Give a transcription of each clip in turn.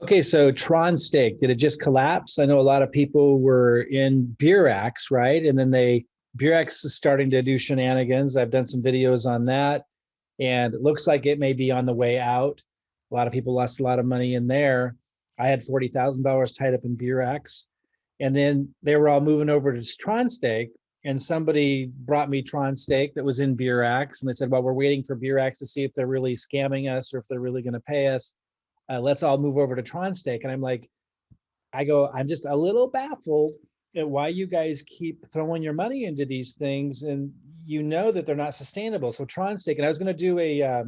Okay, so Tronstake, did it just collapse? I know a lot of people were in Beurax, right? And then Beurax is starting to do shenanigans. I've done some videos on that, and it looks like it may be on the way out. A lot of people lost a lot of money in there. I had $40,000 tied up in Beurax, and then they were all moving over to Tronstake, and somebody brought me Tronstake that was in Beurax, and they said, well, we're waiting for Beurax to see if they're really scamming us or if they're really going to pay us. Let's all move over to Tronstake. And I'm like, I'm just a little baffled at why you guys keep throwing your money into these things, and you know that they're not sustainable. So Tronstake, and I was going to do I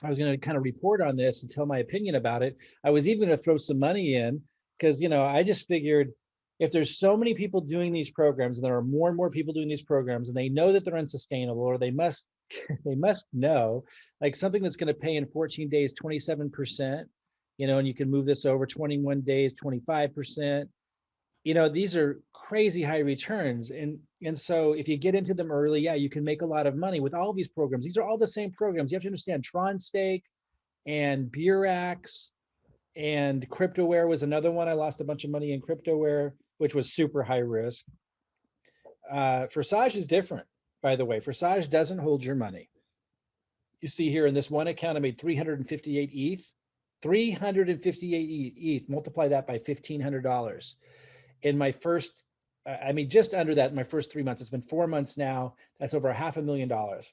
was going to kind of report on this and tell my opinion about it. I was even going to throw some money in because, I just figured if there's so many people doing these programs and there are more and more people doing these programs and they know that they're unsustainable, or they must they must know, like something that's going to pay in 14 days 27%, and you can move this over 21 days 25%. These are crazy high returns, and so if you get into them early, yeah, you can make a lot of money with all of these programs. These are all the same programs. You have to understand Tronstake and Beurax and Cryptoware was another one. I lost a bunch of money in Cryptoware, which was super high risk. Forsage is different, by the way. Forsage doesn't hold your money. You see here in this one account, I made 358 ETH. 358 ETH, multiply that by $1,500. In my first, just under that in my first 3 months. It's been 4 months now. That's over $500,000.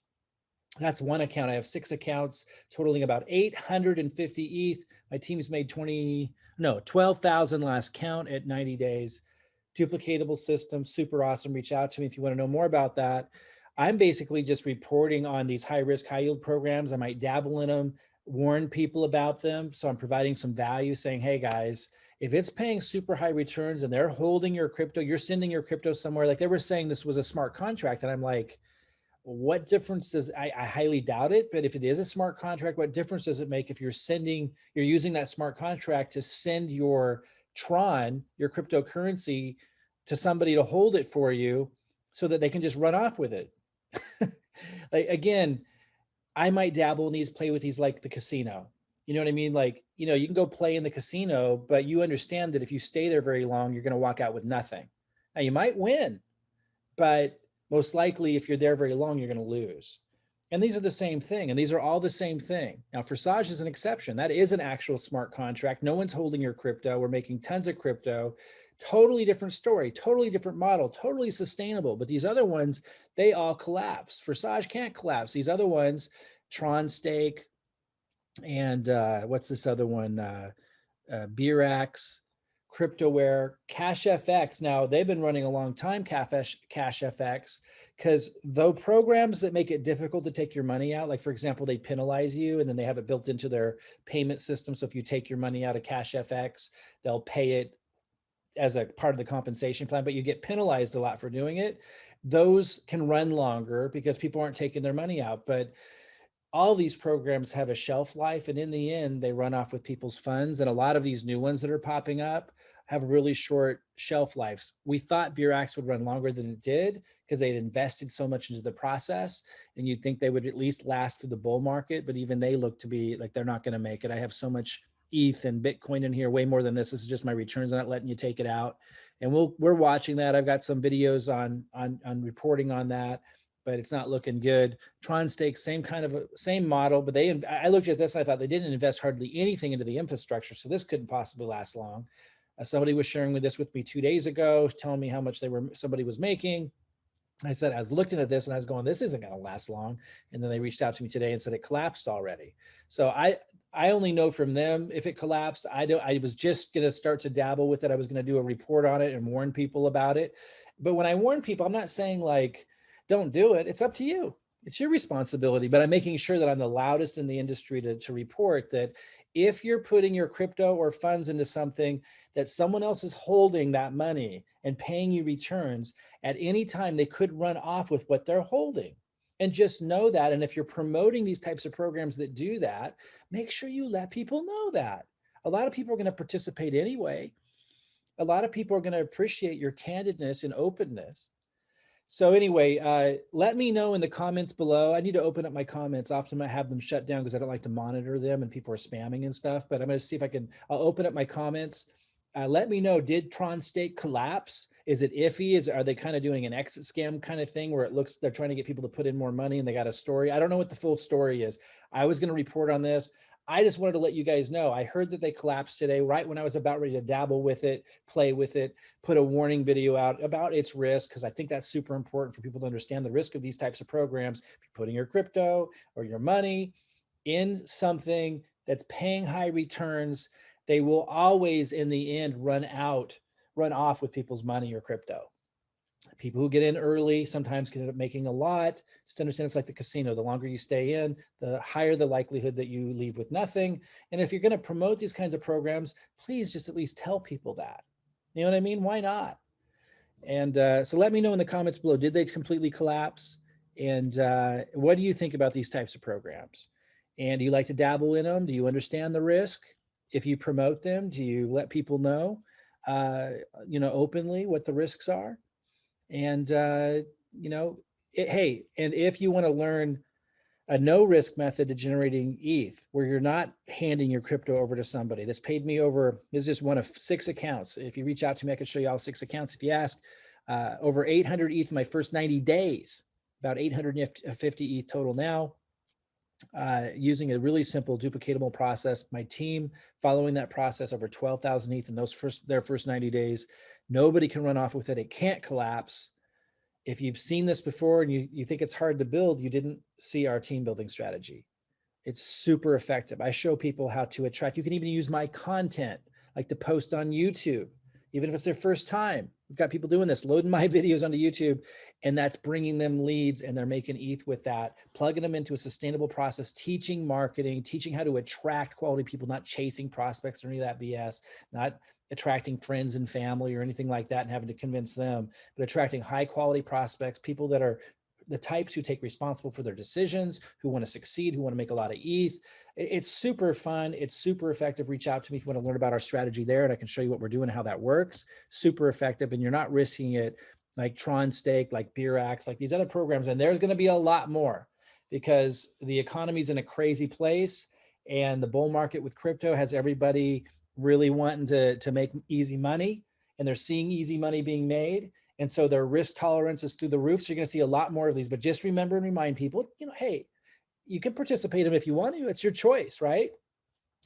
That's one account. I have 6 accounts totaling about 850 ETH. My team's made 12,000 last count at 90 days. Duplicatable system, super awesome. Reach out to me if you want to know more about that. I'm basically just reporting on these high risk, high yield programs. I might dabble in them, warn people about them. So I'm providing some value, saying, hey guys, if it's paying super high returns and they're holding your crypto, you're sending your crypto somewhere. Like they were saying this was a smart contract. And I'm like, what difference does, I highly doubt it, but if it is a smart contract, what difference does it make if you're using that smart contract to send your Tron, your cryptocurrency, to somebody to hold it for you so that they can just run off with it? Like, again, I might dabble in these, play with these like the casino. You know what I mean? Like, you can go play in the casino, but you understand that if you stay there very long, you're going to walk out with nothing. Now you might win, but most likely if you're there very long, you're going to lose. And these are the same thing. And these are all the same thing. Now, Forsage is an exception. That is an actual smart contract. No one's holding your crypto. We're making tons of crypto. Totally different story, totally different model, totally sustainable. But these other ones, they all collapse. Forsage can't collapse. These other ones, Tronstake, and what's this other one? Beurax, Cryptoware, CashFX. Now they've been running a long time, CashFX, because though programs that make it difficult to take your money out, like for example, they penalize you and then they have it built into their payment system. So if you take your money out of CashFX, they'll pay it as a part of the compensation plan, but you get penalized a lot for doing it. Those can run longer because people aren't taking their money out. But all these programs have a shelf life, and in the end, they run off with people's funds. And a lot of these new ones that are popping up have really short shelf lives. We thought Beurax would run longer than it did because they'd invested so much into the process, and you'd think they would at least last through the bull market, but even they look to be like they're not going to make it. I have so much ETH and Bitcoin in here, way more than this. This is just my returns. I'm not letting you take it out. And we're watching that. I've got some videos on reporting on that, but it's not looking good. Tronstake, same model, but I looked at this and I thought they didn't invest hardly anything into the infrastructure, so this couldn't possibly last long. Somebody was sharing this with me 2 days ago, telling me how much somebody was making. I said, I was looking at this and I was going, this isn't going to last long. And then they reached out to me today and said it collapsed already. So I only know from them if it collapsed. I was just going to start to dabble with it. I was going to do a report on it and warn people about it. But when I warn people, I'm not saying like, don't do it. It's up to you. It's your responsibility. But I'm making sure that I'm the loudest in the industry to report that if you're putting your crypto or funds into something that someone else is holding that money and paying you returns, at any time they could run off with what they're holding. And just know that. And if you're promoting these types of programs that do that, make sure you let people know that. A lot of people are going to participate anyway. A lot of people are going to appreciate your candidness and openness. So anyway, let me know in the comments below. I need to open up my comments. Often I have them shut down because I don't like to monitor them and people are spamming and stuff, but I'm going to see if I'll open up my comments. Let me know, did Tronstake collapse? Is it iffy? Are they kind of doing an exit scam kind of thing where it looks, they're trying to get people to put in more money and they got a story? I don't know what the full story is. I was going to report on this. I just wanted to let you guys know. I heard that they collapsed today, right when I was about ready to dabble with it, play with it, put a warning video out about its risk, because I think that's super important for people to understand the risk of these types of programs. If you're putting your crypto or your money in something that's paying high returns, they will always, in the end, run off with people's money or crypto. People who get in early sometimes can end up making a lot. Just understand it's like the casino. The longer you stay in, the higher the likelihood that you leave with nothing. And if you're going to promote these kinds of programs, please just at least tell people that. You know what I mean? Why not? And so let me know in the comments below, did they completely collapse? And what do you think about these types of programs? And do you like to dabble in them? Do you understand the risk? If you promote them, do you let people know, openly what the risks are? And, hey, and if you want to learn a no risk method to generating ETH, where you're not handing your crypto over to somebody that's paid me over, this is just one of 6 accounts. If you reach out to me, I can show you all 6 accounts. If you ask, over 800 ETH in my first 90 days, about 850 ETH total now, using a really simple duplicatable process. My team following that process, over 12,000 ETH in their first 90 days. Nobody can run off with it. It can't collapse. If you've seen this before and you think it's hard to build, you didn't see our team building strategy. It's super effective. I show people how to attract. You can even use my content, like to post on YouTube, even if it's their first time. We've got people doing this, loading my videos onto YouTube, and that's bringing them leads, and they're making ETH with that, plugging them into a sustainable process, teaching marketing, teaching how to attract quality people, not chasing prospects or any of that BS, not attracting friends and family or anything like that and having to convince them, but attracting high quality prospects, people that are the types who take responsible for their decisions, who want to succeed, who want to make a lot of ETH. It's super fun. It's super effective. Reach out to me if you want to learn about our strategy there, and I can show you what we're doing and how that works. Super effective. And you're not risking it like Tronstake, like Beurax, like these other programs. And there's going to be a lot more because the economy's in a crazy place, and the bull market with crypto has everybody really wanting to make easy money, and they're seeing easy money being made. And so their risk tolerance is through the roof. So you're going to see a lot more of these, but just remember and remind people, hey, you can participate in them if you want to, it's your choice, right?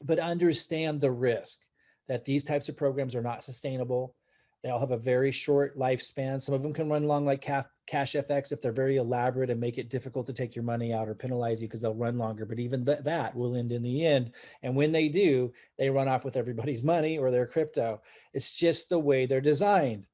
But understand the risk that these types of programs are not sustainable. They all have a very short lifespan. Some of them can run long, like Cash FX, if they're very elaborate and make it difficult to take your money out or penalize you because they'll run longer. But even that will end in the end. And when they do, they run off with everybody's money or their crypto. It's just the way they're designed.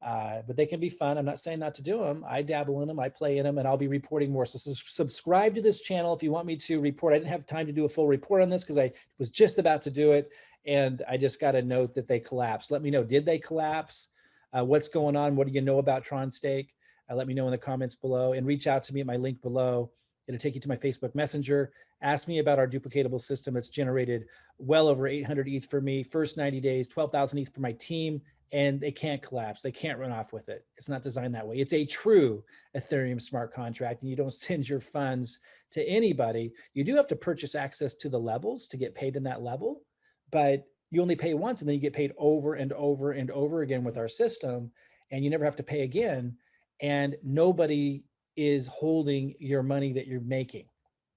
But they can be fun. I'm not saying not to do them. I dabble in them, I play in them, and I'll be reporting more. So subscribe to this channel if you want me to report. I didn't have time to do a full report on this because I was just about to do it, and I just got a note that they collapsed. Let me know, did they collapse? What's going on? What do you know about Tronstake? Let me know in the comments below, and reach out to me at my link below. It'll take you to my Facebook Messenger. Ask me about our duplicatable system that's generated well over 800 ETH for me, first 90 days, 12,000 ETH for my team, and they can't collapse. They can't run off with it. It's not designed that way. It's a true Ethereum smart contract, and you don't send your funds to anybody. You do have to purchase access to the levels to get paid in that level, but you only pay once and then you get paid over and over and over again with our system, and you never have to pay again. And nobody is holding your money that you're making.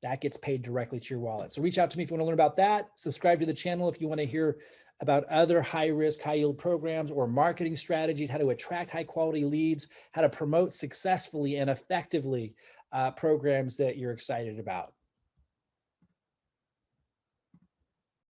That gets paid directly to your wallet. So reach out to me if you want to learn about that. Subscribe to the channel if you want to hear about other high risk, high yield programs or marketing strategies, how to attract high quality leads, how to promote successfully and effectively programs that you're excited about.